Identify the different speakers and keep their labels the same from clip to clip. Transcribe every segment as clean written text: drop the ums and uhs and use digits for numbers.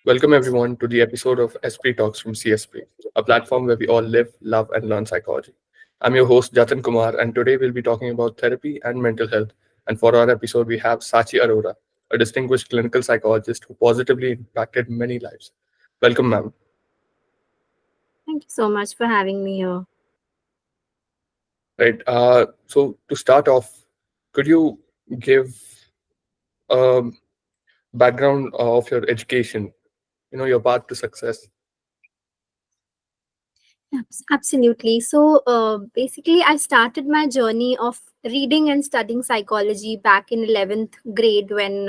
Speaker 1: Welcome everyone to the episode of Esprit Talks from CSP, a platform where we all live, love, and learn psychology. I'm your host Jatin Kumar, and today we'll be talking about therapy and mental health. And for our episode, we have Sanchi Arora, a distinguished clinical psychologist who positively impacted many lives. Welcome, ma'am.
Speaker 2: Thank you so much for having me here.
Speaker 1: Right. So to start off, could you give a background of your education? Your path to success.
Speaker 2: Absolutely. So basically, I started my journey of reading and studying psychology back in 11th grade when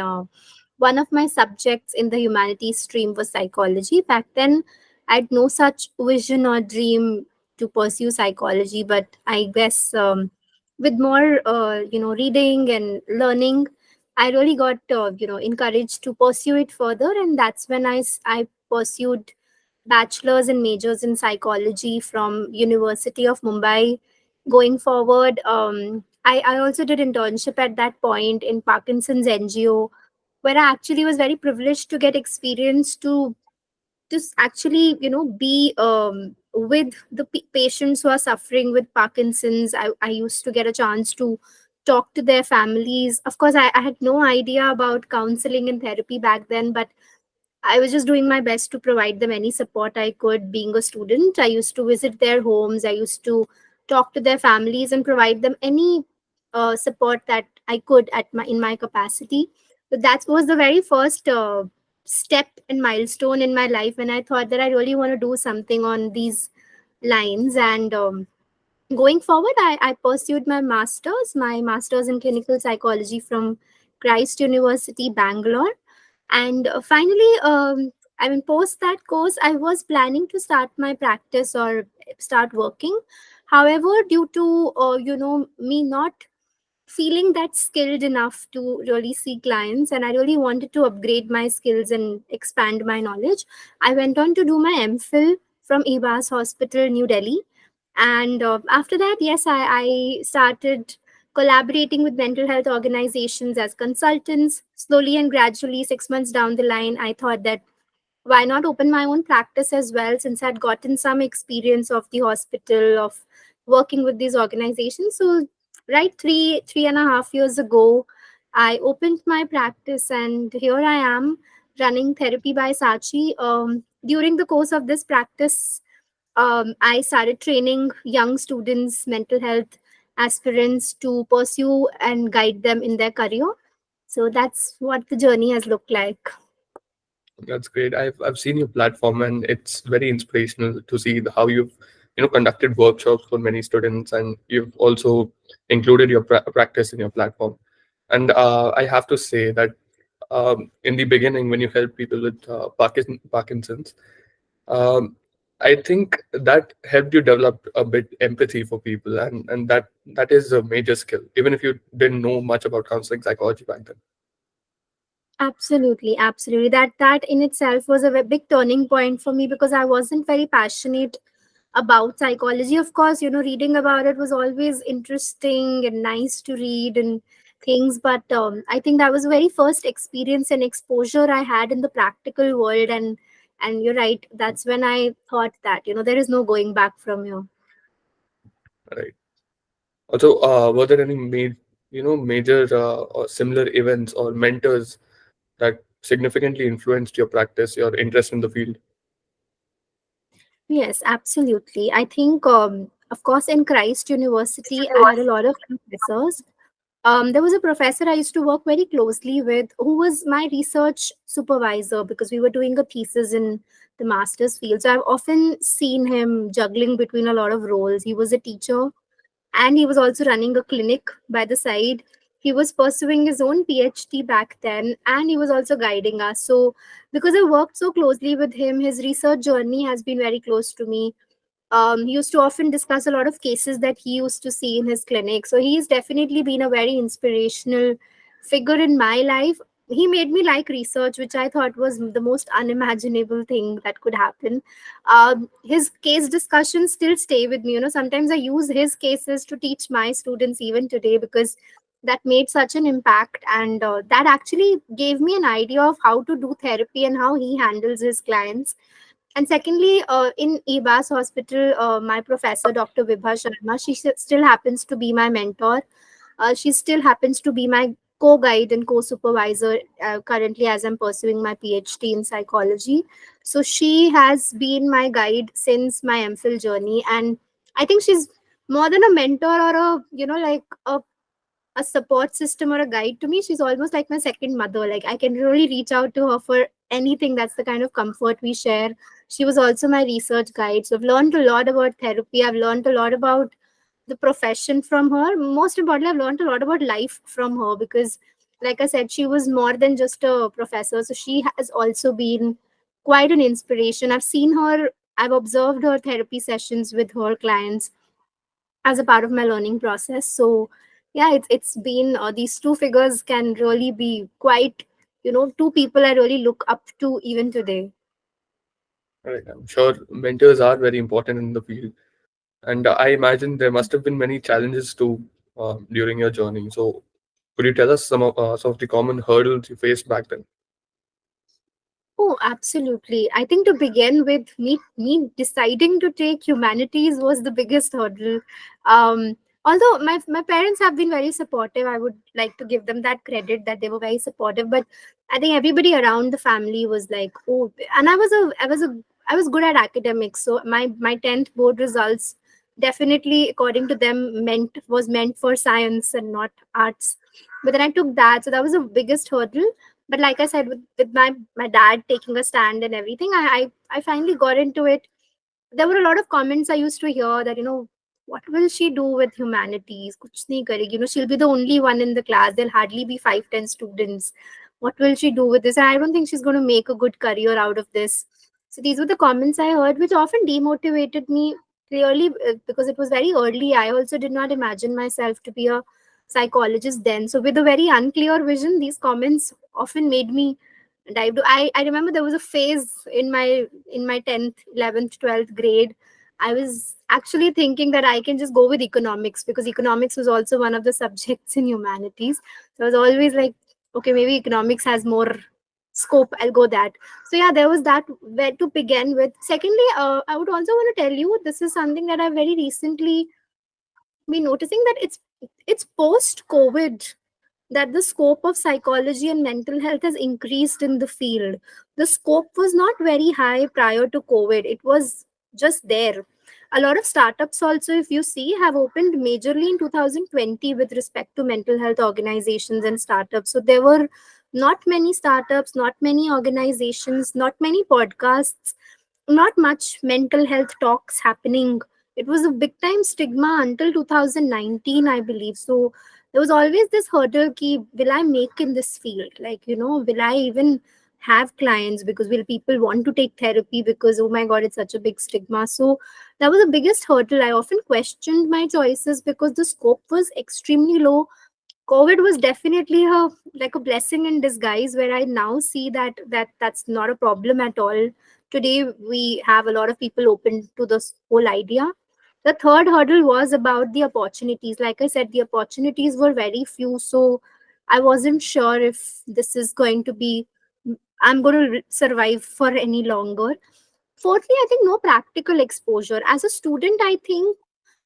Speaker 2: one of my subjects in the humanities stream was psychology. Back then, I had no such vision or dream to pursue psychology, but I guess with more, reading and learning, I really got, encouraged to pursue it further. And that's when I pursued bachelor's and majors in psychology from University of Mumbai. Going forward, I also did internship at that point in Parkinson's NGO, where I actually was very privileged to get experience to just actually be with the patients who are suffering with Parkinson's. I used to get a chance to talk to their families. Of course, I had no idea about counseling and therapy back then, but I was just doing my best to provide them any support I could. Being a student, I used to visit their homes. I used to talk to their families and provide them any support that I could at my in my capacity. But that was the very first step and milestone in my life when I thought that I really want to do something on these lines. And going forward, I pursued my master's in clinical psychology from Christ University, Bangalore. And finally, I mean, post that course, I was planning to start my practice or start working. However, due to me not feeling that skilled enough to really see clients, and I really wanted to upgrade my skills and expand my knowledge, I went on to do my MPhil from EBAS Hospital, New Delhi. And after that, yes, I started collaborating with mental health organizations as consultants. Slowly and gradually, 6 months down the line, I thought that why not open my own practice as well, since I'd gotten some experience of the hospital, of working with these organizations. So right, three and a half years ago, I opened my practice, and here I am running Therapy by Sachi. During the course of this practice, I started training young students, mental health aspirants, to pursue and guide them in their career. So that's what the journey has looked like.
Speaker 1: That's great. I've seen your platform, and it's very inspirational to see how you've conducted workshops for many students, and you've also included your practice in your platform. And I have to say that in the beginning, when you help people with Parkinson's, um, I think that helped you develop a bit empathy for people, and that is a major skill, even if you didn't know much about counseling psychology back then.
Speaker 2: Absolutely, absolutely. That in itself was a big turning point for me because I wasn't very passionate about psychology. Of course, reading about it was always interesting and nice to read and things, but I think that was the very first experience and exposure I had in the practical world. And you're right, that's when I thought that there is no going back from here.
Speaker 1: Right. Also, were there any major or similar events or mentors that significantly influenced your practice, your interest in the field?
Speaker 2: Yes, absolutely. I think, of course, in Christ University, I had a lot of professors. There was a professor I used to work very closely with who was my research supervisor because we were doing a thesis in the master's field. So I've often seen him juggling between a lot of roles. He was a teacher and he was also running a clinic by the side. He was pursuing his own PhD back then, and he was also guiding us. So, because I worked so closely with him, his research journey has been very close to me. He used to often discuss a lot of cases that he used to see in his clinic. So he's definitely been a very inspirational figure in my life. He made me like research, which I thought was the most unimaginable thing that could happen. His case discussions still stay with me. Sometimes I use his cases to teach my students even today because that made such an impact, and that actually gave me an idea of how to do therapy and how he handles his clients. And secondly, in EBAS hospital, my professor, Dr. Vibha Sharma, she still happens to be my mentor. She still happens to be my co-guide and co-supervisor currently as I'm pursuing my PhD in psychology. So she has been my guide since my MPhil journey, and I think she's more than a mentor or a, like a support system or a guide to me. She's almost like my second mother. Like, I can really reach out to her for anything. That's the kind of comfort we share. She was also my research guide. So I've learned a lot about therapy. I've learned a lot about the profession from her. Most importantly, I've learned a lot about life from her because, like I said, she was more than just a professor. So she has also been quite an inspiration. I've seen her, I've observed her therapy sessions with her clients as a part of my learning process. So yeah, it's been these two figures can really be quite, two people I really look up to even today.
Speaker 1: Right. I'm sure mentors are very important in the field, and I imagine there must have been many challenges too during your journey. So, could you tell us some of the common hurdles you faced back then?
Speaker 2: Oh, absolutely. I think to begin with, me deciding to take humanities was the biggest hurdle. Although my parents have been very supportive, I would like to give them that credit that they were very supportive. But I think everybody around the family was like, oh, and I was good at academics, so my 10th board results definitely, according to them, meant for science and not arts. But then I took that, so that was the biggest hurdle. But like I said, with my dad taking a stand and everything, I finally got into it. There were a lot of comments I used to hear that, what will she do with humanities? Kuch nahi karegi. She'll be the only one in the class. There'll hardly be 5, 10 students. What will she do with this? And I don't think she's going to make a good career out of this. So these were the comments I heard, which often demotivated me clearly because it was very early. I also did not imagine myself to be a psychologist then. So with a very unclear vision, these comments often made me dive to. I remember there was a phase in my 10th, 11th, 12th grade. I was actually thinking that I can just go with economics because economics was also one of the subjects in humanities. So I was always like, okay, maybe economics has more scope. I'll go that. So yeah, there was that where to begin with. Secondly, I would also want to tell you this is something that I've very recently been noticing that it's post COVID that the scope of psychology and mental health has increased in the field. The scope was not very high prior to COVID, it was just there. A lot of startups, also, if you see, have opened majorly in 2020 with respect to mental health organizations and startups. So there were not many startups, not many organizations, not many podcasts, not much mental health talks happening. It was a big time stigma until 2019, I believe. So there was always this hurdle key, will I make in this field? Like, will I even have clients? Because will people want to take therapy? Because, oh my God, it's such a big stigma. So that was the biggest hurdle. I often questioned my choices because the scope was extremely low. COVID was definitely a blessing in disguise, where I now see that's not a problem at all. Today we have a lot of people open to this whole idea. The third hurdle was about the opportunities. Like I said, the opportunities were very few, so I wasn't sure if this is going to be I'm going to survive for any longer. Fourthly, I think no practical exposure. As a student, I think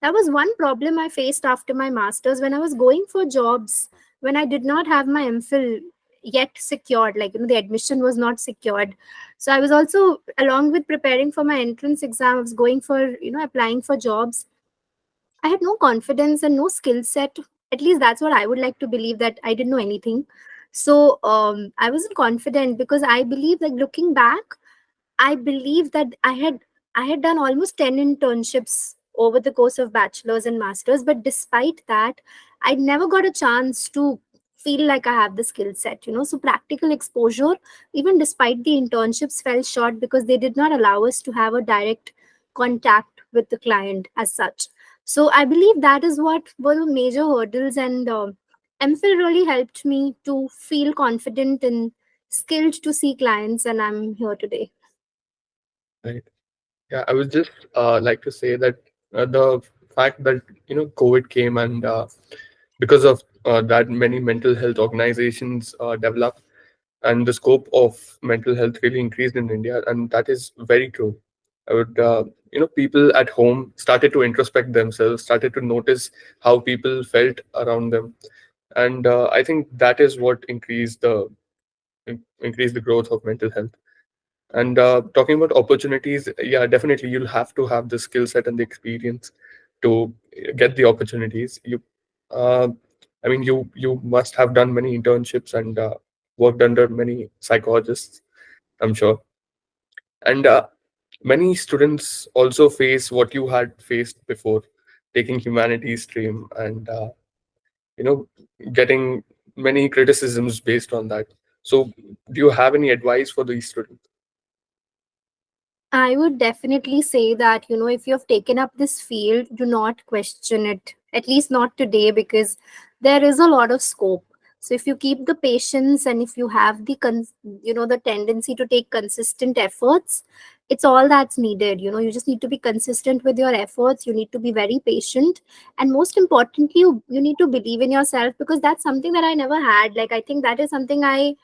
Speaker 2: that was one problem I faced after my master's when I was going for jobs, when I did not have my MPhil yet secured, like, the admission was not secured. So I was also, along with preparing for my entrance exam, I was going for, applying for jobs. I had no confidence and no skill set. At least that's what I would like to believe, that I didn't know anything. So I wasn't confident because I believe that looking back, I believe that I had done almost 10 internships over the course of bachelor's and master's, but despite that, I never got a chance to feel like I have the skill set. So practical exposure, even despite the internships, fell short because they did not allow us to have a direct contact with the client as such. So I believe that is what were the major hurdles, and MPhil really helped me to feel confident and skilled to see clients, and I'm here today.
Speaker 1: Right. Yeah, I would just like to say that the fact that COVID came and because of that, many mental health organizations developed, and the scope of mental health really increased in India, and that is very true. I would, people at home started to introspect themselves, started to notice how people felt around them, and I think that is what increased the growth of mental health. And talking about opportunities, yeah, definitely you'll have to have the skill set and the experience to get the opportunities. Uh, you must have done many internships and worked under many psychologists, I'm sure. And many students also face what you had faced before, taking humanities stream and you know getting many criticisms based on that. So, do you have any advice for these students?
Speaker 2: I would definitely say that, if you have taken up this field, do not question it, at least not today, because there is a lot of scope. So if you keep the patience and if you have the tendency to take consistent efforts, it's all that's needed. You just need to be consistent with your efforts. You need to be very patient. And most importantly, you need to believe in yourself, because that's something that I never had. Like, I think that is something I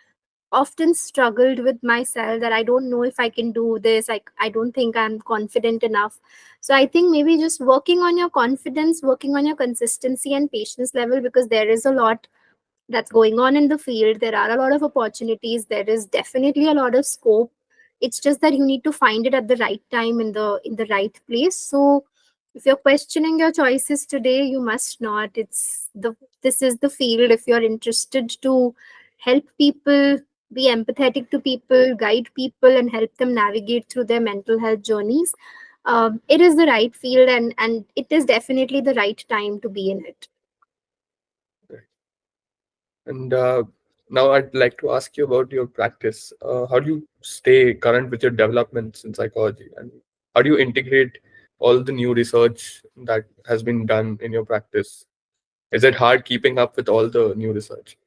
Speaker 2: often struggled with myself, that I don't know if I can do this. I don't think I'm confident enough. So I think maybe just working on your confidence, working on your consistency and patience level, because there is a lot that's going on in the field. There are a lot of opportunities. There is definitely a lot of scope. It's just that you need to find it at the right time, in the right place. So if you're questioning your choices today, you must not. This is the field. If you're interested to help people, be empathetic to people, guide people, and help them navigate through their mental health journeys, it is the right field, and it is definitely the right time to be in it.
Speaker 1: And now I'd like to ask you about your practice. How do you stay current with your developments in psychology? And how do you integrate all the new research that has been done in your practice? Is it hard keeping up with all the new research?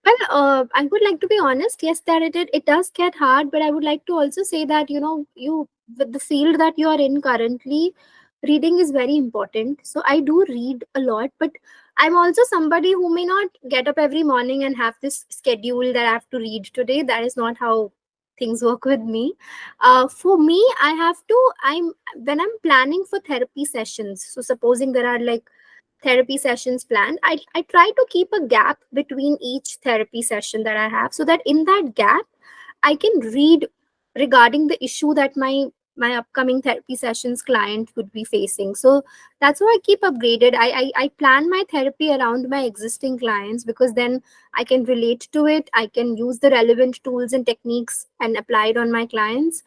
Speaker 2: Well, I would like to be honest. Yes, that it does get hard, but I would like to also say that, you, with the field that you are in currently, reading is very important. So I do read a lot, but I'm also somebody who may not get up every morning and have this schedule that I have to read today. That is not how things work with me. For me, I have to. I'm when I'm planning for therapy sessions. So supposing there are like therapy sessions planned, I try to keep a gap between each therapy session that I have, so that in that gap I can read regarding the issue that my upcoming therapy sessions client would be facing. So that's how I keep upgraded. I plan my therapy around my existing clients, because then I can relate to it. I can use the relevant tools and techniques and apply it on my clients.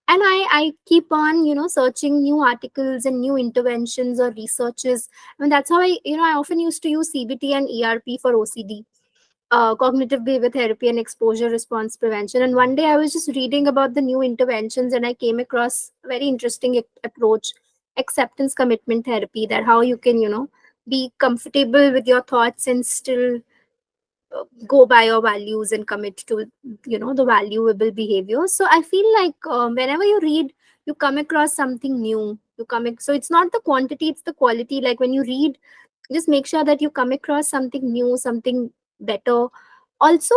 Speaker 2: And I keep on, searching new articles and new interventions or researches. I mean, that's how I often used to use CBT and ERP for OCD, cognitive behavior therapy and exposure response prevention. And one day I was just reading about the new interventions, and I came across a very interesting approach, acceptance commitment therapy, that how you can, be comfortable with your thoughts and still go by your values and commit to, the valuable behavior. So I feel like, whenever you read, you come across something new. So it's not the quantity, it's the quality. Like when you read, just make sure that you come across something new, something better. Also,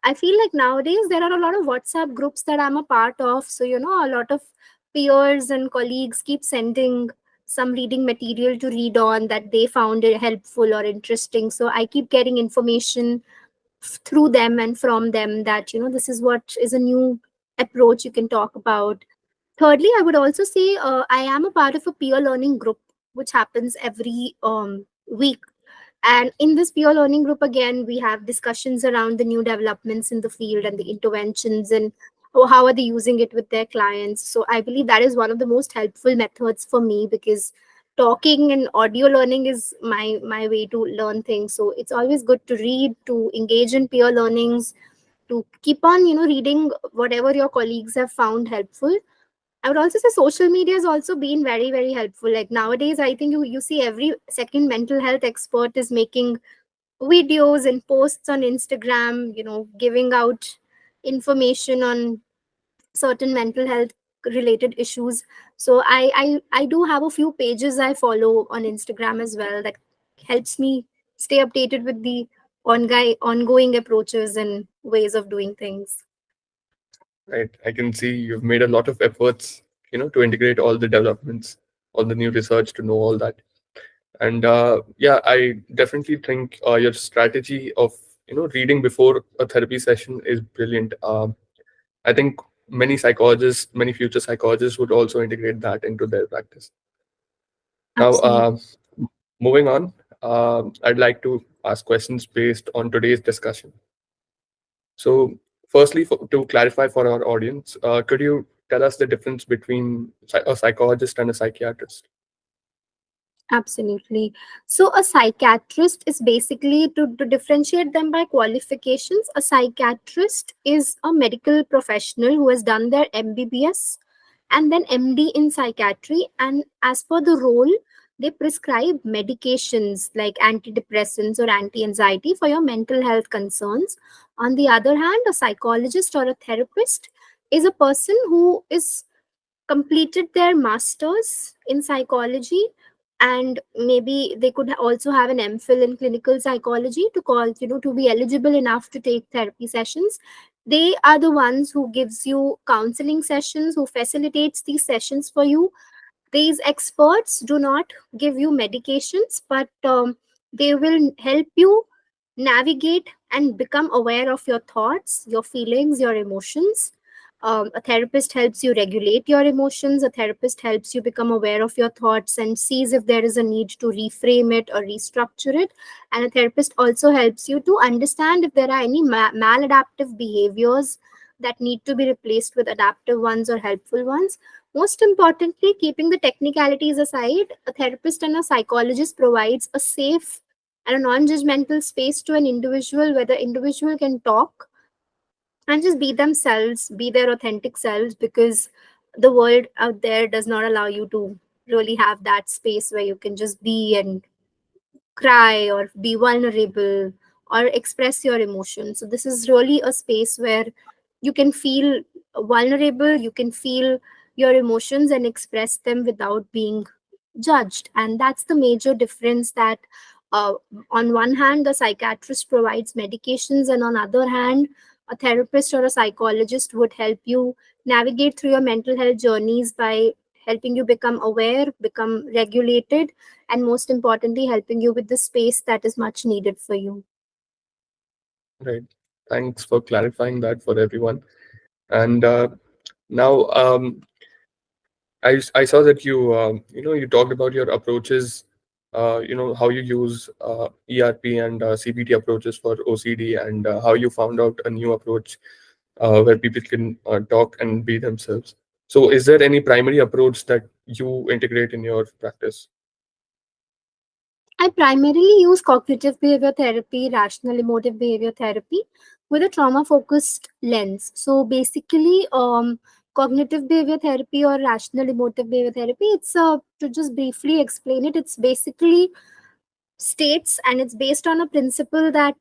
Speaker 2: I feel like nowadays there are a lot of WhatsApp groups that I'm a part of. So, a lot of peers and colleagues keep sending some reading material to read on that they found it helpful or interesting. So I keep getting information through them and from them, that, this is what is a new approach you can talk about. Thirdly, I would also say, I am a part of a peer learning group which happens every week. And in this peer learning group, again, we have discussions around the new developments in the field and the interventions, and how are they using it with their clients. So I believe that is one of the most helpful methods for me, because talking and audio learning is my way to learn things. So it's always good to read, to engage in peer learnings, to keep on, reading whatever your colleagues have found helpful. I would also say social media has also been very, very helpful. Like nowadays, I think you see every second mental health expert is making videos and posts on Instagram, giving out information on certain mental health related issues. So I do have a few pages I follow on Instagram as well, that helps me stay updated with the ongoing approaches and ways of doing things.
Speaker 1: Right. I can see you've made a lot of efforts, to integrate all the developments, all the new research to know all that. And yeah, I definitely think your strategy of, reading before a therapy session is brilliant. I think many future psychologists would also integrate that into their practice. Now,
Speaker 2: Absolutely.
Speaker 1: moving on, I'd like to ask questions based on today's discussion. So, firstly, to clarify for our audience, could you tell us the difference between a psychologist and a psychiatrist?
Speaker 2: Absolutely. So, a psychiatrist is basically to differentiate them by qualifications. A psychiatrist is a medical professional who has done their MBBS and then MD in psychiatry. And as per the role, they prescribe medications like antidepressants or anti anxiety for your mental health concerns. On the other hand, a psychologist or a therapist is a person who is completed their masters in psychology, and maybe they could also have an MPhil in clinical psychology to call, to be eligible enough to take therapy sessions. They are the ones who gives you counseling sessions, who facilitates these sessions for you. These experts do not give you medications, but they will help you navigate and become aware of your thoughts, your feelings, your emotions. A therapist helps you regulate your emotions. A therapist helps you become aware of your thoughts and sees if there is a need to reframe it or restructure it. And a therapist also helps you to understand if there are any maladaptive behaviors that need to be replaced with adaptive ones or helpful ones. Most importantly, keeping the technicalities aside, a therapist and a psychologist provides a safe and a non-judgmental space to an individual where the individual can talk and just be themselves, be their authentic selves, because the world out there does not allow you to really have that space where you can just be and cry or be vulnerable or express your emotions. So this is really a space where you can feel vulnerable, you can feel your emotions and express them without being judged. And that's the major difference, that uh, on one hand the psychiatrist provides medications, and on other hand a therapist or a psychologist would help you navigate through your mental health journeys by helping you become aware, become regulated, and most importantly helping you with the space that is much needed for you.
Speaker 1: Right. Thanks for clarifying that for everyone. And now, I saw that you talked about your approaches, how you use ERP and CBT approaches for OCD, and how you found out a new approach where people can talk and be themselves. So, is there any primary approach that you integrate in your practice?
Speaker 2: I primarily use cognitive behavior therapy, rational emotive behavior therapy with a trauma focused lens. So basically, cognitive behavior therapy or rational emotive behavior therapy, it's to just briefly explain it, it's basically states and it's based on a principle that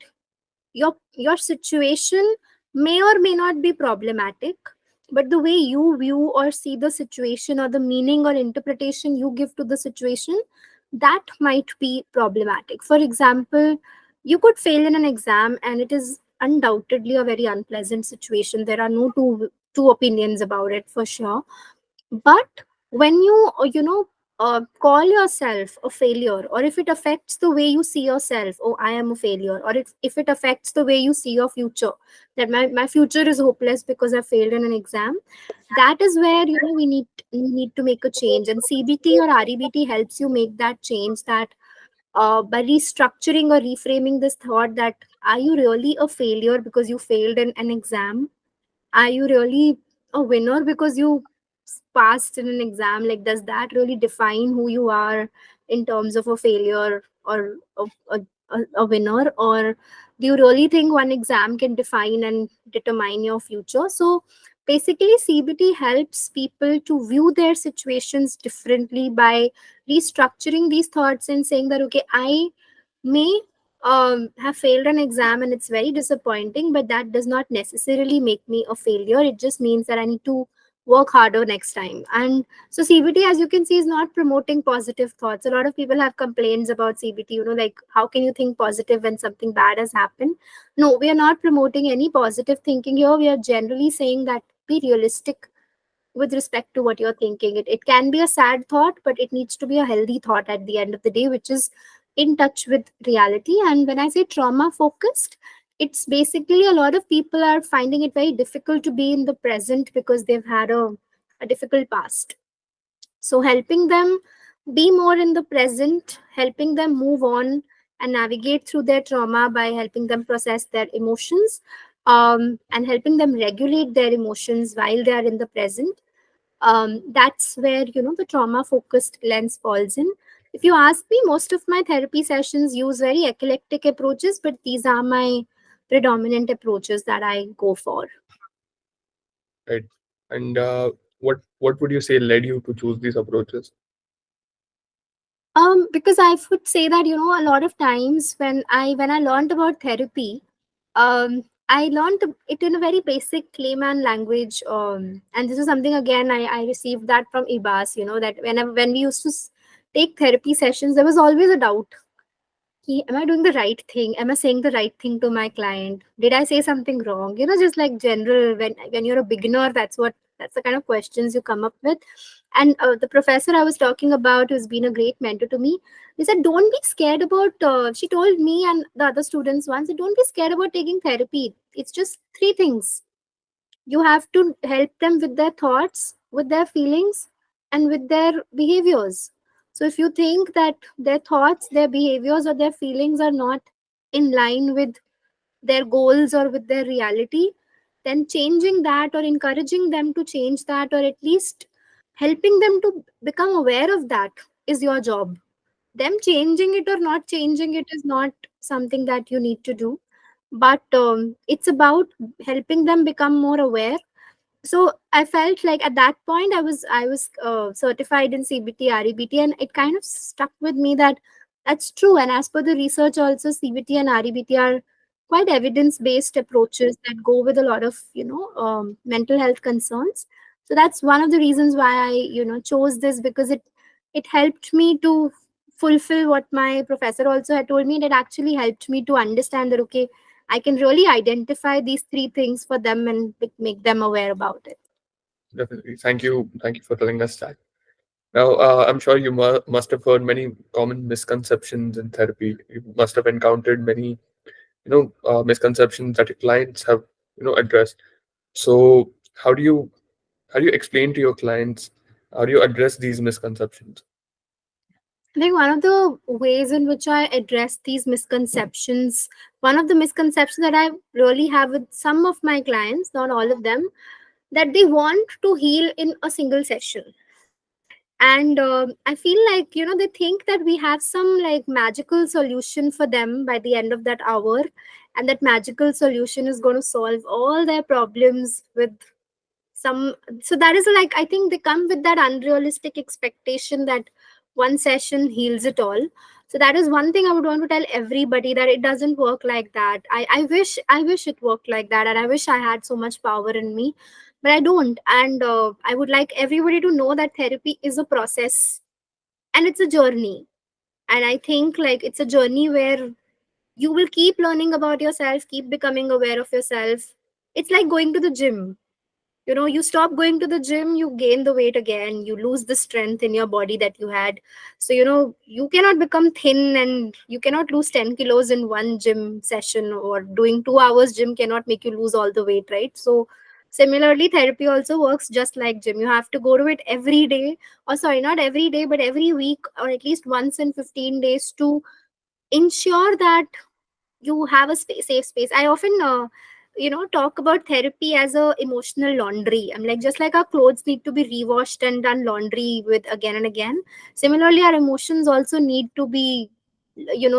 Speaker 2: your situation may or may not be problematic, but the way you view or see the situation, or the meaning or interpretation you give to the situation, that might be problematic. For example, you could fail in an exam and it is undoubtedly a very unpleasant situation. There are no two opinions about it, for sure. But when you call yourself a failure, or if it affects the way you see yourself, oh, I am a failure, or if it affects the way you see your future, that my future is hopeless because I failed in an exam, that is where we need to make a change. And CBT or REBT helps you make that change, that by restructuring or reframing this thought, that are you really a failure because you failed in an exam? Are you really a winner because you passed in an exam? Like, does that really define who you are in terms of a failure or a winner? Or do you really think one exam can define and determine your future? So basically, CBT helps people to view their situations differently by restructuring these thoughts and saying that, okay, I may have failed an exam and it's very disappointing, but that does not necessarily make me a failure. It just means that I need to work harder next time. And so CBT, as you can see, is not promoting positive thoughts. A lot of people have complaints about CBT, like how can you think positive when something bad has happened? No, we are not promoting any positive thinking here. We are generally saying that be realistic with respect to what you're thinking. It can be a sad thought, but it needs to be a healthy thought at the end of the day, which is in touch with reality. And when I say trauma focused, it's basically a lot of people are finding it very difficult to be in the present because they've had a difficult past. So helping them be more in the present, helping them move on and navigate through their trauma by helping them process their emotions, and helping them regulate their emotions while they are in the present. That's where the trauma focused lens falls in. If you ask me, most of my therapy sessions use very eclectic approaches, but these are my predominant approaches that I go for.
Speaker 1: Right. And what would you say led you to choose these approaches?
Speaker 2: Because I would say that a lot of times when I learned about therapy, I learned it in a very basic layman language. And this is something, again, I received that from IBAS. That when we used to take therapy sessions, there was always a doubt. Am I doing the right thing? Am I saying the right thing to my client? Did I say something wrong? Just like general, when you're a beginner, that's the kind of questions you come up with. And the professor I was talking about, who's been a great mentor to me, he said, don't be scared about, she told me and the other students once, don't be scared about taking therapy. It's just three things. You have to help them with their thoughts, with their feelings, and with their behaviors. So if you think that their thoughts, their behaviors, or their feelings are not in line with their goals or with their reality, then changing that or encouraging them to change that, or at least helping them to become aware of that, is your job. Them changing it or not changing it is not something that you need to do, but it's about helping them become more aware. So I felt like at that point I was certified in CBT REBT, and it kind of stuck with me that that's true. And as per the research also, CBT and REBT are quite evidence based approaches that go with a lot of mental health concerns. So that's one of the reasons why I chose this, because it helped me to fulfill what my professor also had told me, and it actually helped me to understand that, okay, I can really identify these three things for them and make them aware about it.
Speaker 1: Definitely. Thank you for telling us that. Now, I'm sure you must have heard many common misconceptions in therapy. You must have encountered many, misconceptions that your clients have, addressed. So, how do you explain to your clients? How do you address these misconceptions?
Speaker 2: I think one of the ways in which I address these misconceptions, one of the misconceptions that I really have with some of my clients, not all of them, that they want to heal in a single session. And I feel like they think that we have some like magical solution for them by the end of that hour, and that magical solution is going to solve all their problems with some. So that is like, I think they come with that unrealistic expectation that one session heals it all. So that is one thing I would want to tell everybody, that it doesn't work like that. I wish it worked like that, and I wish I had so much power in me, but I don't. And I would like everybody to know that therapy is a process, and it's a journey. And I think like it's a journey where you will keep learning about yourself, keep becoming aware of yourself. It's like going to the gym. You stop going to the gym, you gain the weight again, you lose the strength in your body that you had. So you cannot become thin, and you cannot lose 10 kilos in one gym session, or doing 2 hours gym cannot make you lose all the weight, right? So similarly, therapy also works just like gym. You have to go to it every day, or sorry, not every day, but every week, or at least once in 15 days, to ensure that you have a safe space. I often talk about therapy as a emotional laundry. I'm like, just like our clothes need to be rewashed and done laundry with again and again, similarly our emotions also need to be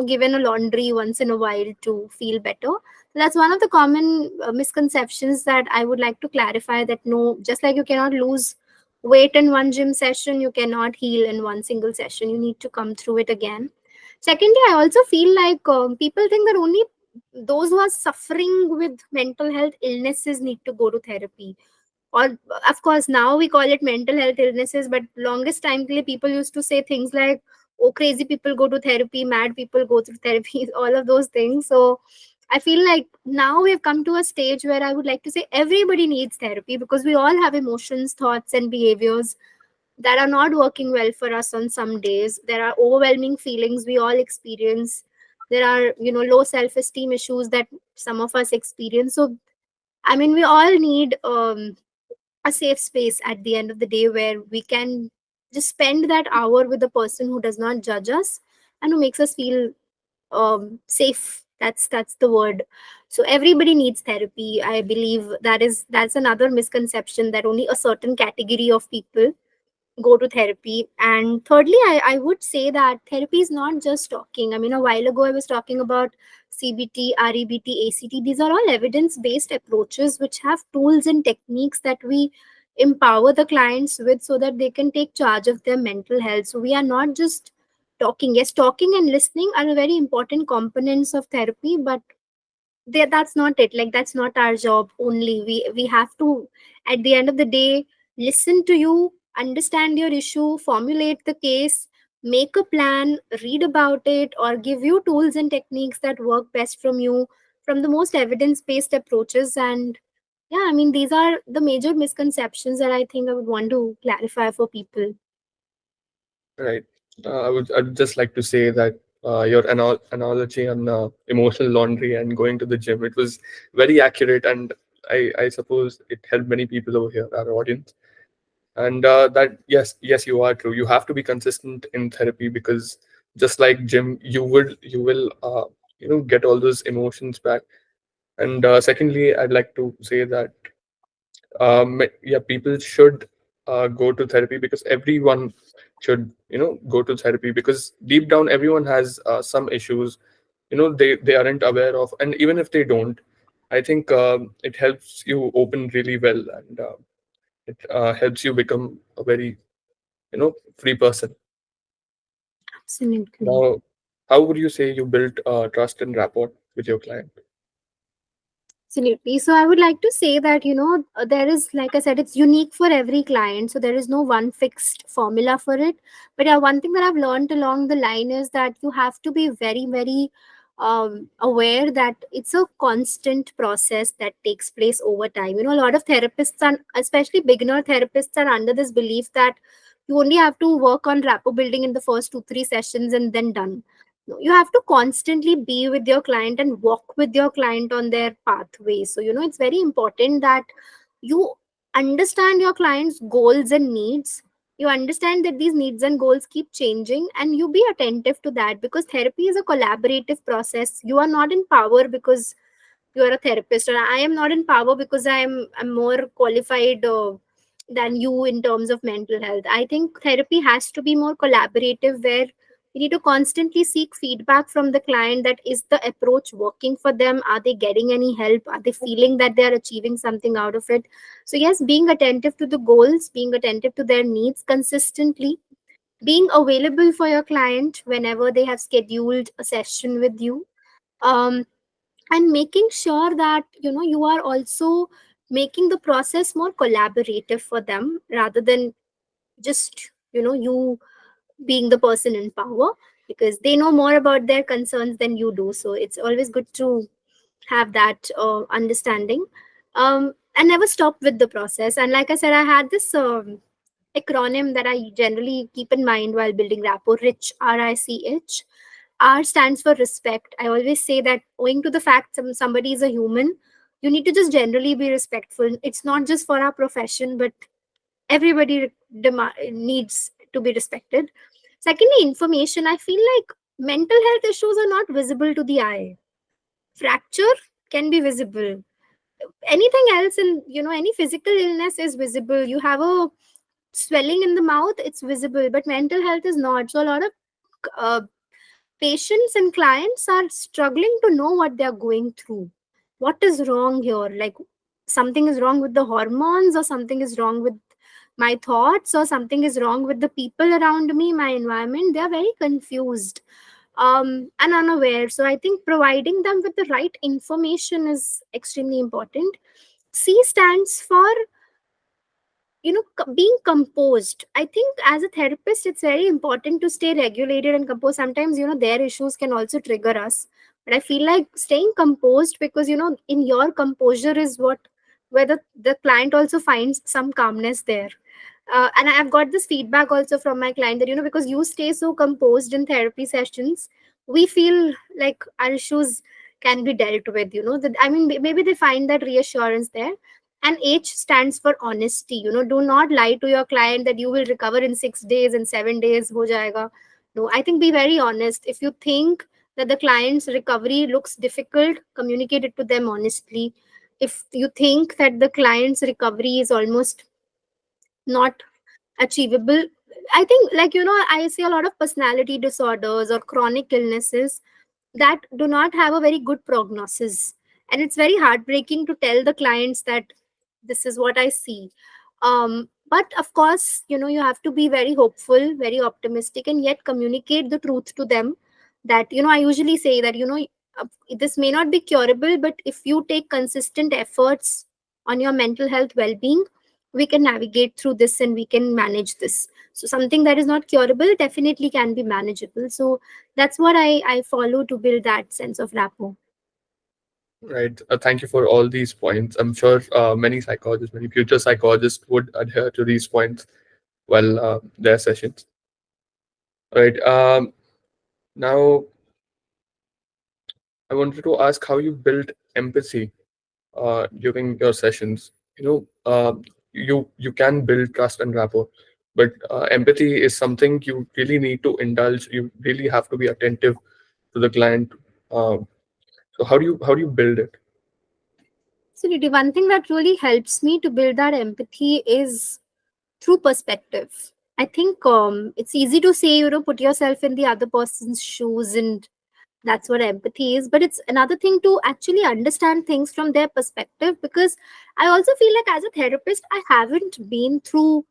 Speaker 2: given a laundry once in a while to feel better. That's one of the common misconceptions that I would like to clarify, that no, just like you cannot lose weight in one gym session, you cannot heal in one single session. You need to come through it again. Secondly, I also feel like people think that only those who are suffering with mental health illnesses need to go to therapy. Or of course now we call it mental health illnesses, but longest time के लिए people used to say things like, oh, crazy people go to therapy, mad people go to therapy, all of those things. So I feel like now we have come to a stage where I would like to say everybody needs therapy, because we all have emotions, thoughts, and behaviors that are not working well for us on some days. There are overwhelming feelings we all experience. There are, low self-esteem issues that some of us experience. So, I mean, we all need a safe space at the end of the day where we can just spend that hour with a person who does not judge us and who makes us feel safe. That's the word. So everybody needs therapy. I believe that's another misconception, that only a certain category of people go to therapy. And thirdly, I would say that therapy is not just talking. I mean, a while ago I was talking about CBT, REBT, ACT. These are all evidence based approaches which have tools and techniques that we empower the clients with so that they can take charge of their mental health. So we are not just talking. Yes, talking and listening are very important components of therapy, but that's not it. Like, that's not our job only. We have to, at the end of the day, listen to you, understand your issue, formulate the case, make a plan, read about it, or give you tools and techniques that work best from you, from the most evidence based approaches. And yeah, I mean, these are the major misconceptions that I think I would want to clarify for people.
Speaker 1: Right. I'd just like to say that your analogy on emotional laundry and going to the gym, it was very accurate, and I suppose it helped many people over here, our audience. And that, yes, you are true. You have to be consistent in therapy, because just like gym, you will get all those emotions back. And secondly, I'd like to say that yeah, people should go to therapy, because everyone should go to therapy, because deep down everyone has some issues they aren't aware of, and even if they don't, I think it helps you open really well, and it helps you become a very free person.
Speaker 2: Absolutely.
Speaker 1: Now, how would you say you built trust and rapport with your client?
Speaker 2: Absolutely. So I would like to say that, there is, like I said, it's unique for every client. So there is no one fixed formula for it. But yeah, one thing that I've learned along the line is that you have to be very, very aware that it's a constant process that takes place over time. A lot of therapists, and especially beginner therapists, are under this belief that you only have to work on rapport building in the first 2, 3 sessions and then done. No, you have to constantly be with your client and walk with your client on their pathway. So it's very important that you understand your client's goals and needs. You understand that these needs and goals keep changing, and you be attentive to that, because therapy is a collaborative process. You are not in power because you are a therapist, or I am not in power because I'm more qualified than you in terms of mental health. I think therapy has to be more collaborative, where you need to constantly seek feedback from the client. That is the approach working for them? Are they getting any help? Are they feeling that they are achieving something out of it? So yes, being attentive to the goals, being attentive to their needs consistently, being available for your client whenever they have scheduled a session with you, um, and making sure that you are also making the process more collaborative for them, rather than just you being the person in power, because they know more about their concerns than you do. So it's always good to have that understanding, and never stop with the process. And like I said, I had this acronym that I generally keep in mind while building rapport: rich, RICH. R stands for respect. I always say that, owing to the fact somebody is a human, you need to just generally be respectful. It's not just for our profession, but everybody needs to be respected. Secondly, information. I feel like mental health issues are not visible to the eye. Fracture can be visible. Anything else, in any physical illness is visible. You have a swelling in the mouth, it's visible, but mental health is not. So a lot of uh, patients and clients are struggling to know what they are going through. What is wrong here? Like, something is wrong with the hormones, or something is wrong with my thoughts, or something is wrong with the people around me, my environment. They are very confused and unaware. So I think providing them with the right information is extremely important. C stands for being composed. I think as a therapist it's very important to stay regulated and composed. Sometimes their issues can also trigger us, but I feel like staying composed, because in your composure is what where the client also finds some calmness there. And I've got this feedback also from my client that because you stay so composed in therapy sessions, we feel like our issues can be dealt with. That, I mean, maybe they find that reassurance there. And H stands for honesty. Do not lie to your client that you will recover in 6 days and 7 days ho jayega. No, I think be very honest. If you think that the client's recovery looks difficult, communicate it to them honestly. If you think that the client's recovery is almost not achievable, I think, like, I see a lot of personality disorders or chronic illnesses that do not have a very good prognosis, and it's very heartbreaking to tell the clients that this is what I see. But of course, you have to be very hopeful, very optimistic, and yet communicate the truth to them. That, I usually say that, uh, this may not be curable, but if you take consistent efforts on your mental health well-being, we can navigate through this and we can manage this. So something that is not curable definitely can be manageable. So that's what I follow to build that sense of rapport.
Speaker 1: Right. Thank you for all these points. I'm sure many psychologists, many future psychologists would adhere to these points while their sessions. Right. Now, I wanted to ask how you build empathy during your sessions. You can build trust and rapport, but empathy is something you really need to indulge. You really have to be attentive to the client. Uh, so how do you build it?
Speaker 2: So the one thing that really helps me to build that empathy is through perspective. I think it's easy to say, put yourself in the other person's shoes, and that's what empathy is. But it's another thing to actually understand things from their perspective, because I also feel like as a therapist, I haven't been through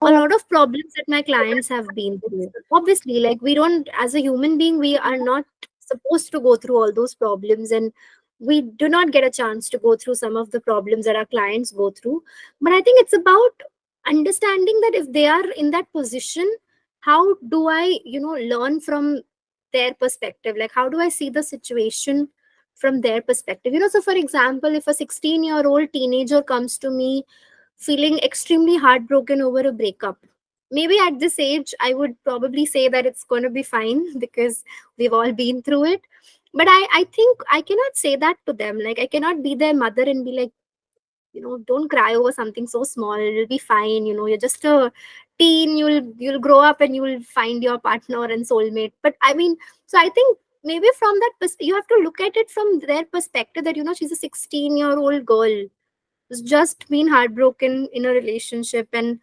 Speaker 2: a lot of problems that my clients have been through. Obviously, like, we don't, as a human being, we are not supposed to go through all those problems, and we do not get a chance to go through some of the problems that our clients go through. But I think it's about understanding that if they are in that position, how do I, learn from their perspective? Like, how do I see the situation from their perspective? So for example, if a 16-year-old teenager comes to me feeling extremely heartbroken over a breakup, maybe at this age I would probably say that it's going to be fine because we've all been through it. But I think I cannot say that to them. Like, I cannot be their mother and be like, don't cry over something so small, it'll be fine. You're just a teen, you'll grow up and you'll find your partner and soulmate. But I mean, so I think maybe from that you have to look at it from their perspective, that she's a 16-year-old girl who's just been heartbroken in a relationship, and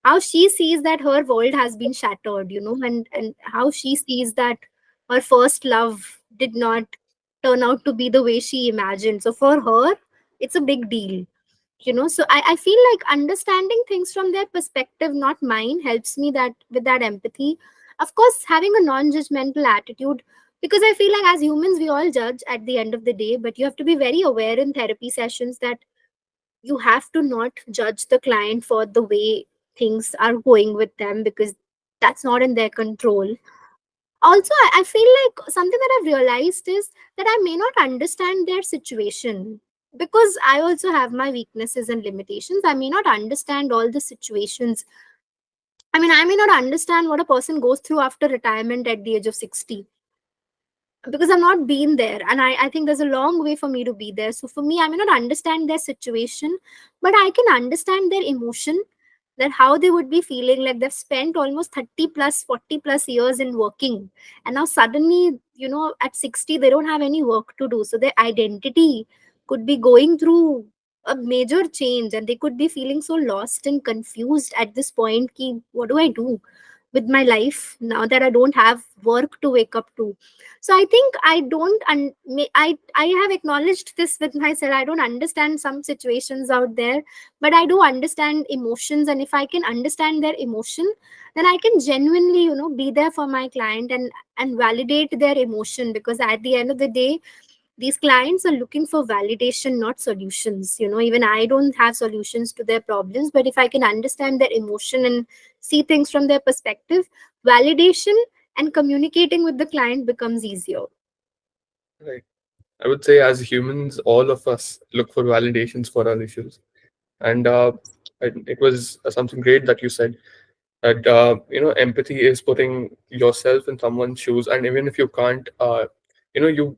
Speaker 2: how she sees that her world has been shattered, and how she sees that her first love did not turn out to be the way she imagined. So for her, it's a big deal. So I feel like understanding things from their perspective, not mine, helps me that with that empathy. Of course, having a non-judgmental attitude, because I feel like as humans we all judge at the end of the day, but you have to be very aware in therapy sessions that you have to not judge the client for the way things are going with them, because that's not in their control. Also, I feel like something that I've realized is that I may not understand their situation, because I also have my weaknesses and limitations. I may not understand all the situations. I mean, I may not understand what a person goes through after retirement at the age of 60, because I've not been there, and I think there's a long way for me to be there. So for me, I may not understand their situation, but I can understand their emotion, that how they would be feeling like they've spent almost 30 plus 40 plus years in working, and now suddenly, at 60 they don't have any work to do, so their identity could be going through a major change, and they could be feeling so lost and confused at this point ki, what do I do with my life now that I don't have work to wake up to? So I think I don't I have acknowledged this with myself. I don't understand some situations out there, but I do understand emotions, and if I can understand their emotion, then I can genuinely, be there for my client and validate their emotion, because at the end of the day, These clients are looking for validation, not solutions. Even I don't have solutions to their problems, but if I can understand their emotion and see things from their perspective, validation and communicating with the client becomes easier.
Speaker 1: Right. I would say as humans, all of us look for validations for our issues. And it was something great that you said that empathy is putting yourself in someone's shoes, and even if you can't, you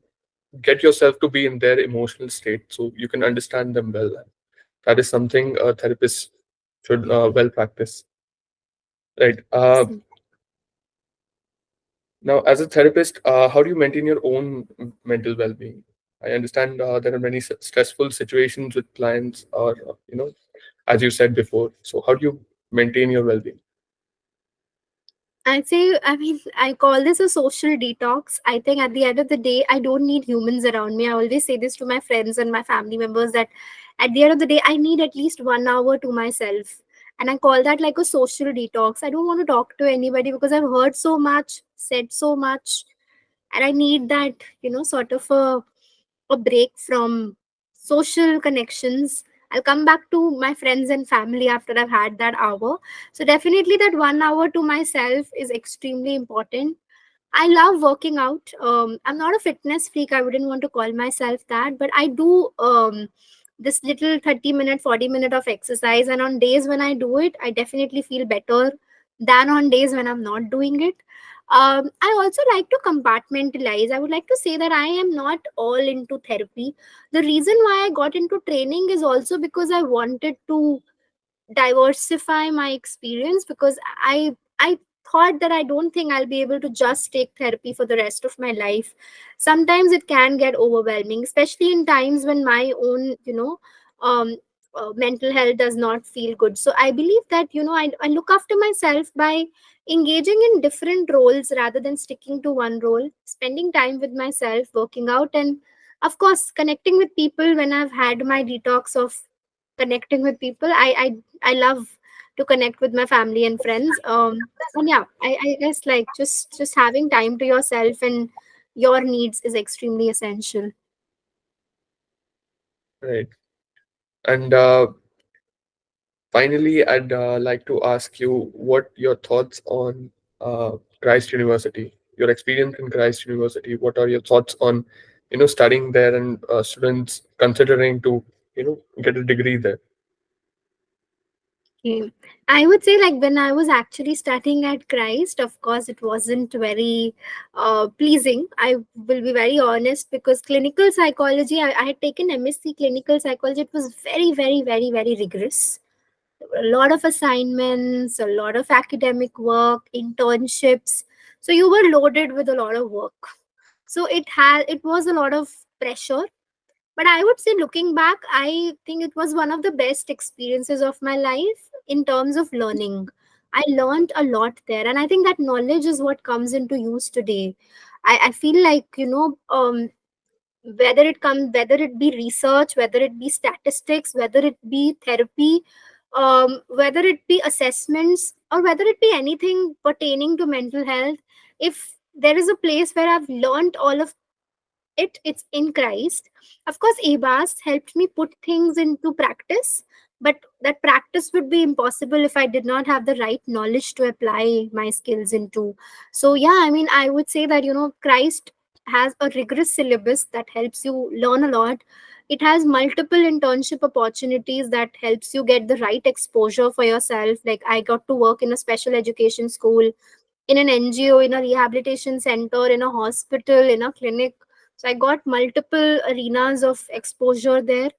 Speaker 1: get yourself to be in their emotional state so you can understand them well. That is something a therapist should well practice. Right. Now, as a therapist, how do you maintain your own mental well-being? I understand there are many stressful situations with clients, or as you said before. So, how do you maintain your well-being?
Speaker 2: I'd say, I mean, I call this a social detox. I think at the end of the day, I don't need humans around me. I always say this to my friends and my family members that at the end of the day, I need at least 1 hour to myself. And I call that like a social detox. I don't want to talk to anybody because I've heard so much, said so much, and I need that, sort of a break from social connections. I'll come back to my friends and family after I've had that hour. So definitely that 1 hour to myself is extremely important. I love working out. I'm not a fitness freak. I wouldn't want to call myself that, but I do this little 30-minute, 40-minute of exercise. And on days when I do it, I definitely feel better than on days when I'm not doing it. I also like to compartmentalize. I would like to say that I am not all into therapy. The reason why I got into training is also because I wanted to diversify my experience, because I thought that I don't think I'll be able to just take therapy for the rest of my life. Sometimes it can get overwhelming, especially in times when my own um mental health does not feel good. So I believe that I look after myself by engaging in different roles rather than sticking to one role, spending time with myself, working out, and of course connecting with people when I've had my detox of connecting with people. I love to connect with my family and friends. And yeah, I guess like just having time to yourself and your needs is extremely essential.
Speaker 1: Right. And finally, I'd like to ask you what your thoughts on Christ University, your experience in Christ University. What are your thoughts on, studying there and students considering to, get a degree there?
Speaker 2: Okay. I would say, like, when I was actually studying at Christ, of course, it wasn't very pleasing. I will be very honest, because clinical psychology, I had taken MSc clinical psychology. It was very, very, very, very rigorous. There were a lot of assignments, a lot of academic work, internships. So you were loaded with a lot of work. So it was a lot of pressure. But I would say, looking back, I think it was one of the best experiences of my life in terms of learning. I learned a lot there, and I think that knowledge is what comes into use today. I feel like, whether it be research, whether it be statistics, whether it be therapy, whether it be assessments, or whether it be anything pertaining to mental health, if there is a place where I've learned all of it's in Christ. Of course, Abas helped me put things into practice, but that practice would be impossible if I did not have the right knowledge to apply my skills into. So yeah, I mean, I would say that Christ has a rigorous syllabus that helps you learn a lot. It has multiple internship opportunities that helps you get the right exposure for yourself. Like, I got to work in a special education school, in an NGO, in a rehabilitation center, in a hospital, in a clinic. So I got multiple arenas of exposure there.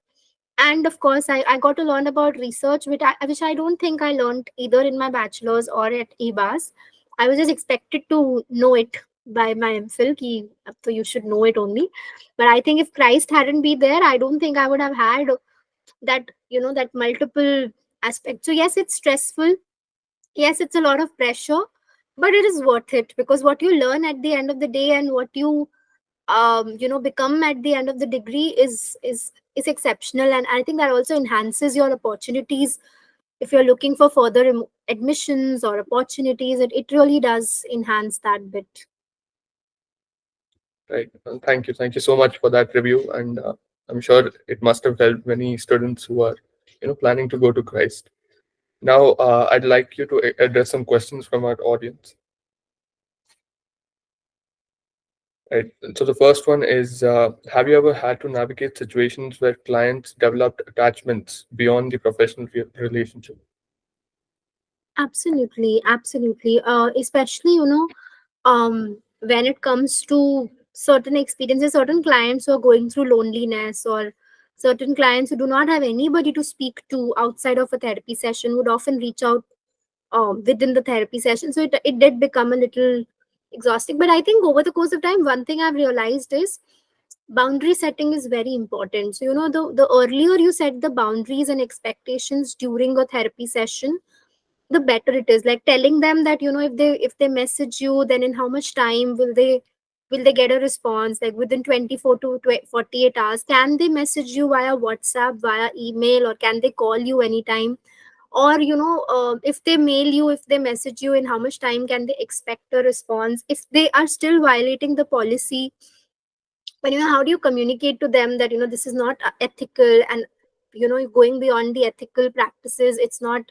Speaker 2: And of course, I got to learn about research, which I don't think I learned either in my bachelor's or at EBAS. I was just expected to know it by my MPhil, so you should know it only. But I think if Christ hadn't been there, I don't think I would have had that multiple aspect. So yes, it's stressful. Yes, it's a lot of pressure, but it is worth it, because what you learn at the end of the day and what you become at the end of the degree is exceptional. And I think that also enhances your opportunities. If you're looking for further admissions or opportunities, it really does enhance that bit.
Speaker 1: Right. Thank you so much for that review, and I'm sure it must have helped many students who are, planning to go to Christ. Now, I'd like you to address some questions from our audience. Right. So the first one is, have you ever had to navigate situations where clients developed attachments beyond the professional relationship?
Speaker 2: Absolutely, absolutely. Especially, when it comes to certain experiences, certain clients who are going through loneliness, or certain clients who do not have anybody to speak to outside of a therapy session would often reach out within the therapy session. So it did become a little exhausting. But I think over the course of time, one thing I've realized is boundary setting is very important. So, the earlier you set the boundaries and expectations during a therapy session, the better it is. Like telling them that, if they message you, then in how much time will they get a response, like within 24 to 48 hours. Can they message you via WhatsApp, via email, or can they call you anytime? Or if they mail you, if they message you, in how much time can they expect a response? If they are still violating the policy, but how do you communicate to them that this is not ethical, and going beyond the ethical practices, it's not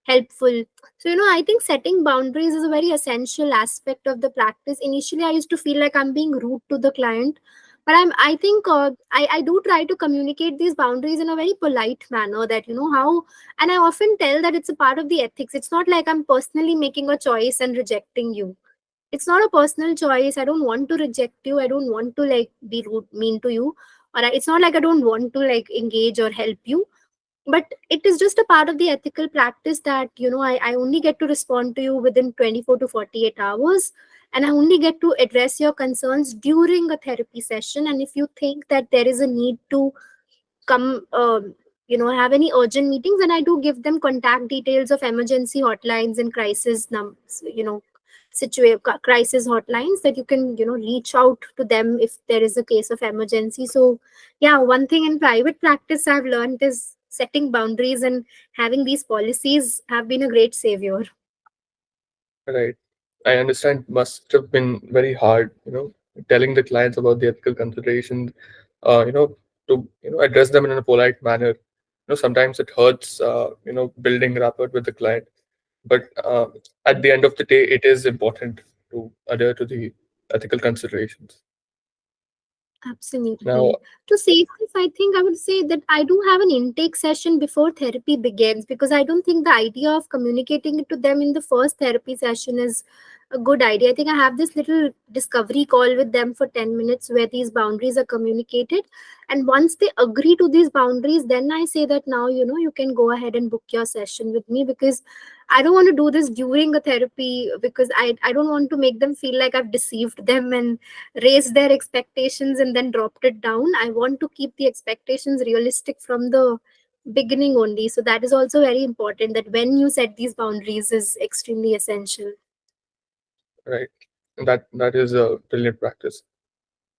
Speaker 2: helpful. So I think setting boundaries is a very essential aspect of the practice. Initially I used to feel like I'm being rude to the client, but I think I do try to communicate these boundaries in a very polite manner, that how. And I often tell that it's a part of the ethics. It's not like I'm personally making a choice and rejecting you. It's not a personal choice. I don't want to reject you. I don't want to like be rude, mean to you. Or it's not like I don't want to like engage or help you. But it is just a part of the ethical practice that I only get to respond to you within 24 to 48 hours, and I only get to address your concerns during a therapy session. And if you think that there is a need to come have any urgent meetings, and I do give them contact details of emergency hotlines and crisis crisis hotlines, that you can reach out to them if there is a case of emergency. So yeah, one thing in private practice I've learned is setting boundaries, and having these policies have been a great savior.
Speaker 1: Right. I understand must have been very hard, telling the clients about the ethical considerations, to address them in a polite manner. Sometimes it hurts, building rapport with the client, but at the end of the day, it is important to adhere to the ethical considerations. Now,
Speaker 2: Absolutely. To save this, I think I would say that I do have an intake session before therapy begins, because I don't think the idea of communicating it to them in the first therapy session is a good idea. I think I have this little discovery call with them for 10 minutes where these boundaries are communicated. And once they agree to these boundaries, then I say that now, you can go ahead and book your session with me, because I don't want to do this during a therapy, because I don't want to make them feel like I've deceived them and raised their expectations and then dropped it down. I want to keep the expectations realistic from the beginning only. So that is also very important, that when you set these boundaries is extremely essential.
Speaker 1: right, that is a brilliant practice.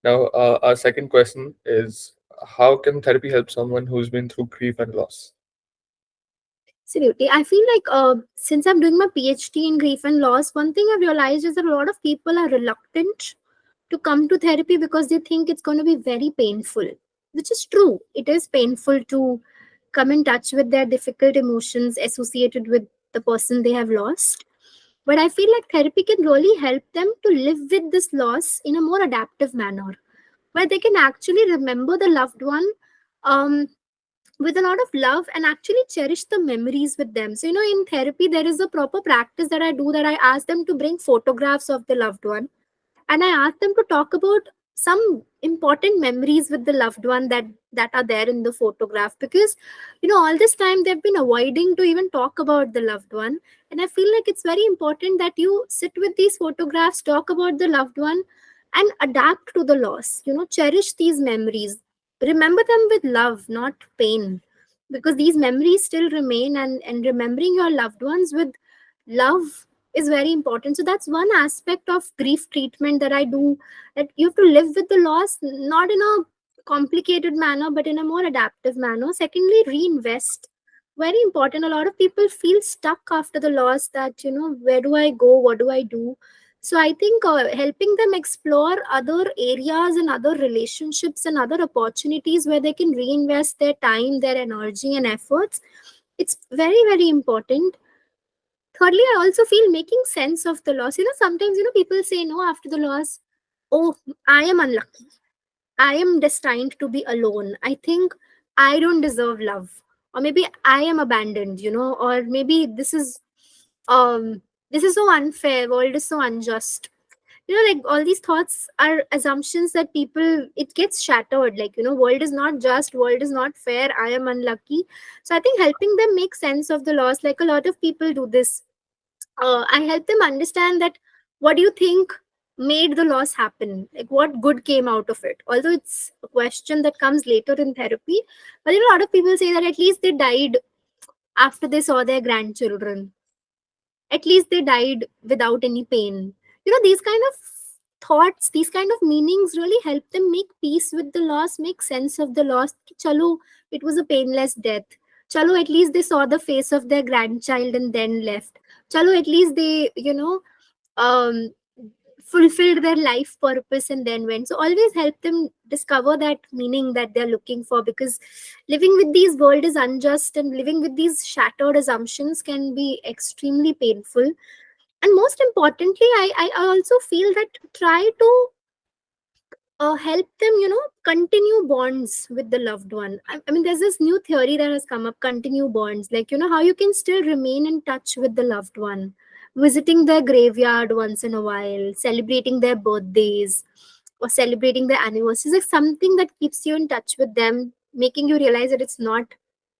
Speaker 1: Now, our second question is, how can therapy help someone who's been through grief and loss?
Speaker 2: Absolutely. I feel like since I'm doing my PhD in grief and loss, one thing I've realized is that a lot of people are reluctant to come to therapy because they think it's going to be very painful, which is true. It is painful to come in touch with their difficult emotions associated with the person they have lost. But I feel like therapy can really help them to live with this loss in a more adaptive manner, where they can actually remember the loved one um, with a lot of love, and actually cherish the memories with them. So, in therapy, there is a proper practice that I do, that I ask them to bring photographs of the loved one, and I ask them to talk about some important memories with the loved one that are there in the photograph, because all this time they've been avoiding to even talk about the loved one. And I feel like it's very important that you sit with these photographs, talk about the loved one, and adapt to the loss. Cherish these memories, remember them with love, not pain, because these memories still remain, and remembering your loved ones with love is very important. So that's one aspect of grief treatment that I do, that you have to live with the loss, not in a complicated manner, but in a more adaptive manner. Secondly, reinvest. Very important. A lot of people feel stuck after the loss, that, where do I go? What do I do? So I think helping them explore other areas and other relationships and other opportunities where they can reinvest their time, their energy and efforts, it's very, very important. Thirdly, I also feel making sense of the loss. Sometimes, people say no after the loss. Oh, I am unlucky. I am destined to be alone. I think I don't deserve love. Or maybe I am abandoned, or maybe um this is so unfair, world is so unjust. Like all these thoughts are assumptions that people, it gets shattered. Like, world is not just, world is not fair, I am unlucky. So I think helping them make sense of the loss, like a lot of people do this, I help them understand that what do you think made the loss happen? Like what good came out of it? Although it's a question that comes later in therapy, but a lot of people say that at least they died after they saw their grandchildren. At least they died without any pain. These kind of thoughts, these kind of meanings really help them make peace with the loss, make sense of the loss. Ki, Chalo, it was a painless death. Chalo, at least they saw the face of their grandchild and then left. Chalo, at least they, um, fulfilled their life purpose and then went. So always help them discover that meaning that they're looking for, because living with these world is unjust and living with these shattered assumptions can be extremely painful. And most importantly, I also feel that try to help them, continue bonds with the loved one. I mean, there's this new theory that has come up, continue bonds. Like, how you can still remain in touch with the loved one, visiting their graveyard once in a while, celebrating their birthdays, or celebrating their anniversaries. Like something that keeps you in touch with them, making you realize that it's not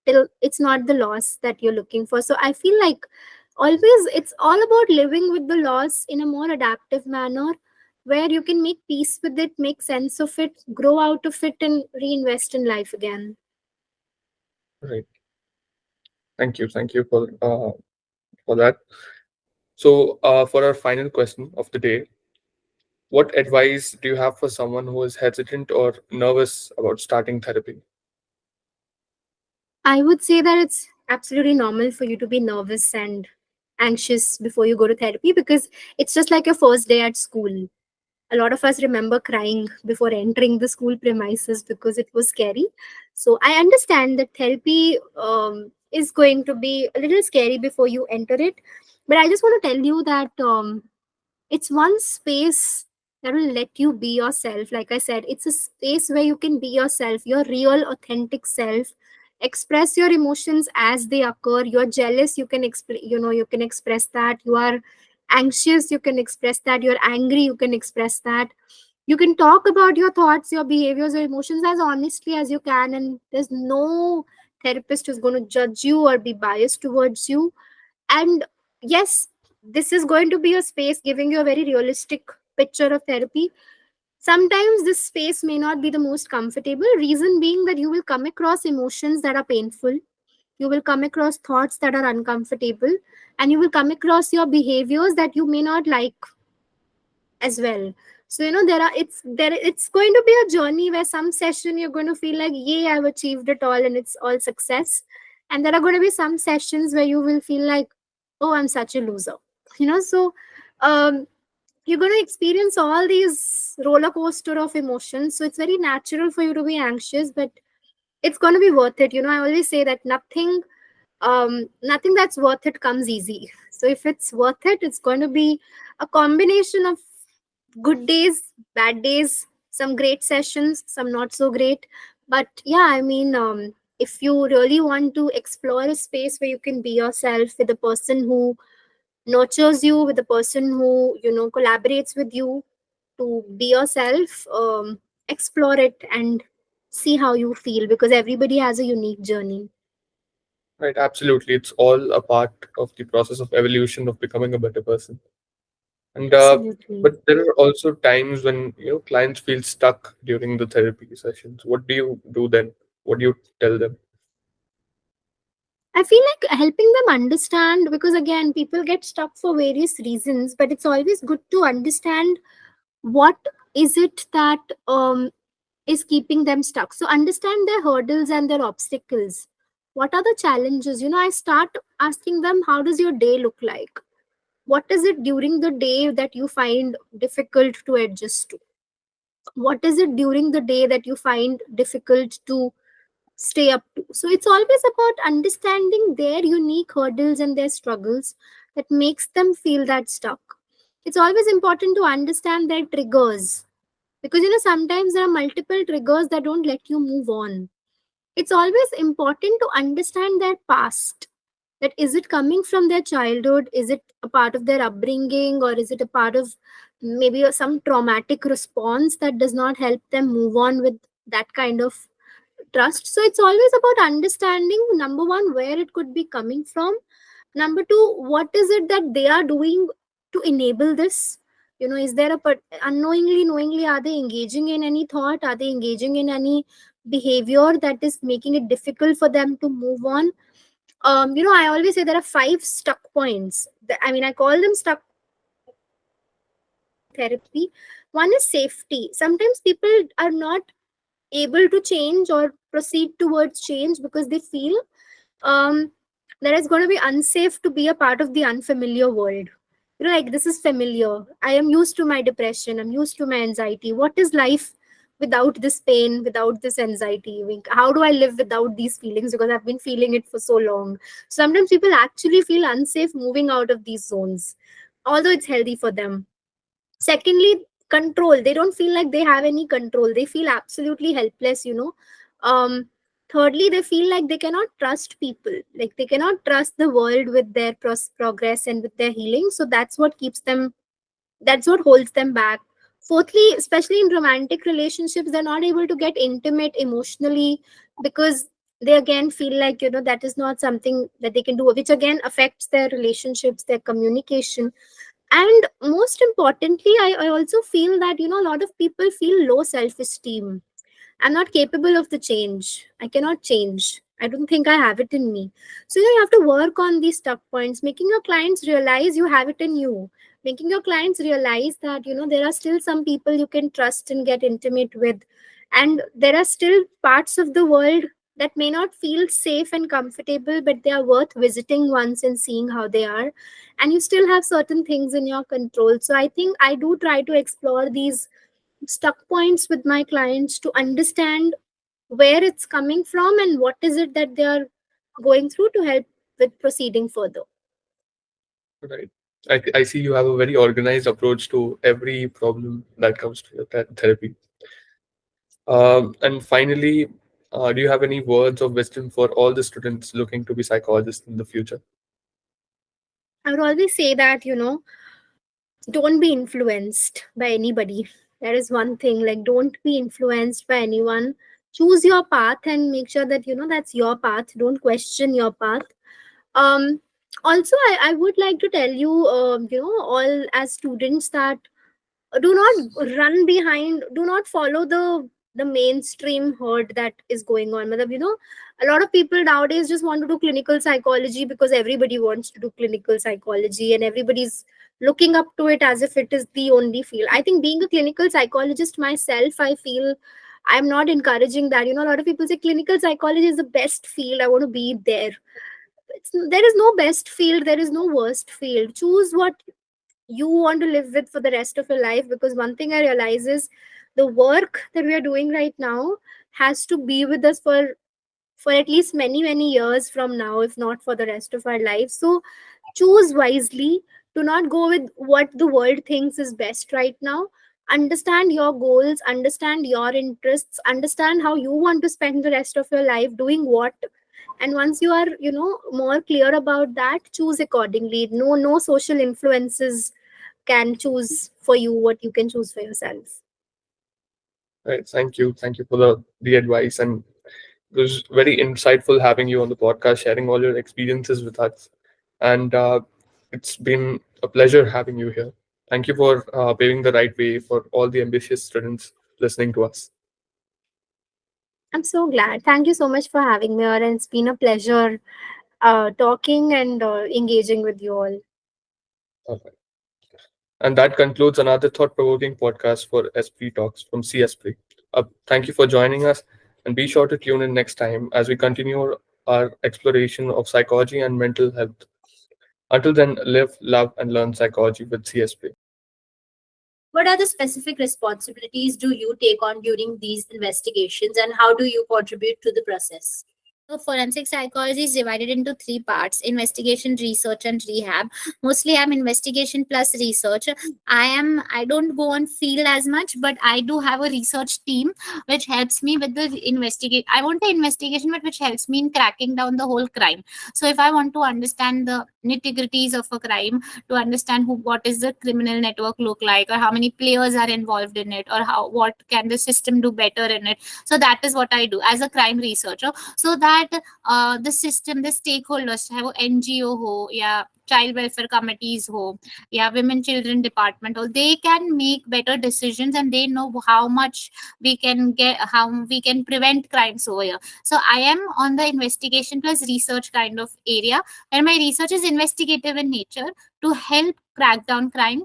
Speaker 2: the loss that you're looking for. So I feel like always it's all about living with the loss in a more adaptive manner, where you can make peace with it, make sense of it, grow out of it, and reinvest in life again.
Speaker 1: Right. Thank you for that. So, for our final question of the day, what advice do you have for someone who is hesitant or nervous about starting therapy?
Speaker 2: I would say that it's absolutely normal for you to be nervous and anxious before you go to therapy, because it's just like your first day at school. A lot of us remember crying before entering the school premises because it was scary. So I understand that therapy is going to be a little scary before you enter it. But I just want to tell you that it's one space that will let you be yourself. Like I said, it's a space where you can be yourself, your real authentic self, express your emotions as they occur. You're jealous, you can you can express that. You are anxious, you can express that. You're angry, you can express that. You can talk about your thoughts, your behaviors, your emotions as honestly as you can, and there's no therapist who's going to judge you or be biased towards you. And yes, this is going to be a space giving you a very realistic picture of therapy. Sometimes this space may not be the most comfortable, reason being that you will come across emotions that are painful, you will come across thoughts that are uncomfortable, and you will come across your behaviors that you may not like as well. So it's going to be a journey where some session you're going to feel like, yay, I've achieved it all and it's all success. And there are going to be some sessions where you will feel like, oh, I'm such a loser. So um you're going to experience all these roller coaster of emotions. So it's very natural for you to be anxious, but it's going to be worth it. I always say that nothing that's worth it comes easy. So if it's worth it, it's going to be a combination of good days, bad days, some great sessions, some not so great. But yeah, I mean, if you really want to explore a space where you can be yourself with a person who nurtures you, with a person who collaborates with you to be yourself, explore it and see how you feel, because everybody has a unique journey.
Speaker 1: Right, absolutely. It's all a part of the process of evolution of becoming a better person. And
Speaker 2: Absolutely.
Speaker 1: but there are also times when clients feel stuck during the therapy sessions. What do you do then? What do you tell them?
Speaker 2: I feel like helping them understand, because again, people get stuck for various reasons, but it's always good to understand what is it that is keeping them stuck. So understand their hurdles and their obstacles. What are the challenges? I start asking them, how does your day look like? What is it during the day that you find difficult to adjust to? What is it during the day that you find difficult to stay up to? So it's always about understanding their unique hurdles and their struggles that makes them feel that stuck. It's always important to understand their triggers, because sometimes there are multiple triggers that don't let you move on. It's always important to understand their past, that is it coming from their childhood, is it a part of their upbringing, or is it a part of maybe some traumatic response that does not help them move on with that kind of trust. So it's always about understanding, number one, where it could be coming from. Number two, what is it that they are doing to enable this? Is there unknowingly, knowingly, are they engaging in any thought? Are they engaging in any behavior that is making it difficult for them to move on? I always say there are five stuck points. I call them stuck therapy. One is safety. Sometimes people are not able to change or proceed towards change because they feel um, that it's going to be unsafe to be a part of the unfamiliar world. Like, this is familiar. I am used to my depression. I'm used to my anxiety. What is life without this pain, without this anxiety? How do I live without these feelings? Because I've been feeling it for so long. Sometimes people actually feel unsafe moving out of these zones, although it's healthy for them. Secondly, control. They don't feel like they have any control. They feel absolutely helpless. um Thirdly, they feel like they cannot trust people, like they cannot trust the world with their progress and with their healing. So that's what holds them back. Fourthly, especially in romantic relationships, they're not able to get intimate emotionally because they again feel like that is not something that they can do, which again affects their relationships, their communication. And most importantly, I also feel that a lot of people feel low self-esteem. I'm not capable of the change. I cannot change. I don't think I have it in me. So you have to work on these stuck points, making your clients realize you have it in you, making your clients realize that there are still some people you can trust and get intimate with, and there are still parts of the world that may not feel safe and comfortable, but they are worth visiting once and seeing how they are. And you still have certain things in your control. So I think I do try to explore these stuck points with my clients to understand where it's coming from and what is it that they are going through to help with proceeding further.
Speaker 1: Right. I see you have a very organized approach to every problem that comes to your therapy. And finally, do you have any words of wisdom for all the students looking to be psychologists in the future?
Speaker 2: I would always say that don't be influenced by anybody. That is one thing. Like, don't be influenced by anyone. Choose your path and make sure that that's your path. Don't question your path. um Also, I would like to tell you, all as students, that do not run behind, do not follow the mainstream herd that is going on. Matlab, a lot of people nowadays just want to do clinical psychology because everybody wants to do clinical psychology and everybody's looking up to it as if it is the only field. I think, being a clinical psychologist myself, I feel I'm not encouraging that. A lot of people say clinical psychology is the best field, I want to be there. There is no best field, there is no worst field. Choose what you want to live with for the rest of your life, because one thing I realize is the work that we are doing right now has to be with us for at least many many years from now, if not for the rest of our lives. So choose wisely. Do not go with what the world thinks is best right now. Understand your goals, understand your interests, understand how you want to spend the rest of your life doing what. And once you are more clear about that, choose accordingly. No social influences can choose for you what you can choose for yourself.
Speaker 1: Right. Thank you for the advice, and it was very insightful having you on the podcast, sharing all your experiences with us. And it's been a pleasure having you here. Thank you for paving the right way for all the ambitious students listening to us.
Speaker 2: I'm so glad. Thank you so much for having me here, and it's been a pleasure talking and engaging with you all.
Speaker 1: Okay. And that concludes another thought-provoking podcast for Esprit Talks from Esprit. Thank you for joining us, and be sure to tune in next time as we continue our exploration of psychology and mental health. Until then, live, love, and learn psychology with CSP.
Speaker 3: What are the specific responsibilities do you take on during these investigations, and how do you contribute to the process? So forensic psychology is divided into three parts: investigation, research, and rehab. Mostly I'm investigation plus research. I don't go on field as much, but I do have a research team which helps me with the investigate. I want the investigation, but which helps me in cracking down the whole crime. So if I want to understand the nitty-gritties of a crime, to understand what is the criminal network look like, or how many players are involved in it, or how what can the system do better in it. So that is what I do as a crime researcher, so that the system, the stakeholders, have NGO ho, yeah, child welfare committees ho, yeah, women children department ho, they can make better decisions, and they know how much we can get, how we can prevent crimes over here. So I am on the investigation plus research kind of area, and my research is investigative in nature to help crack down crime.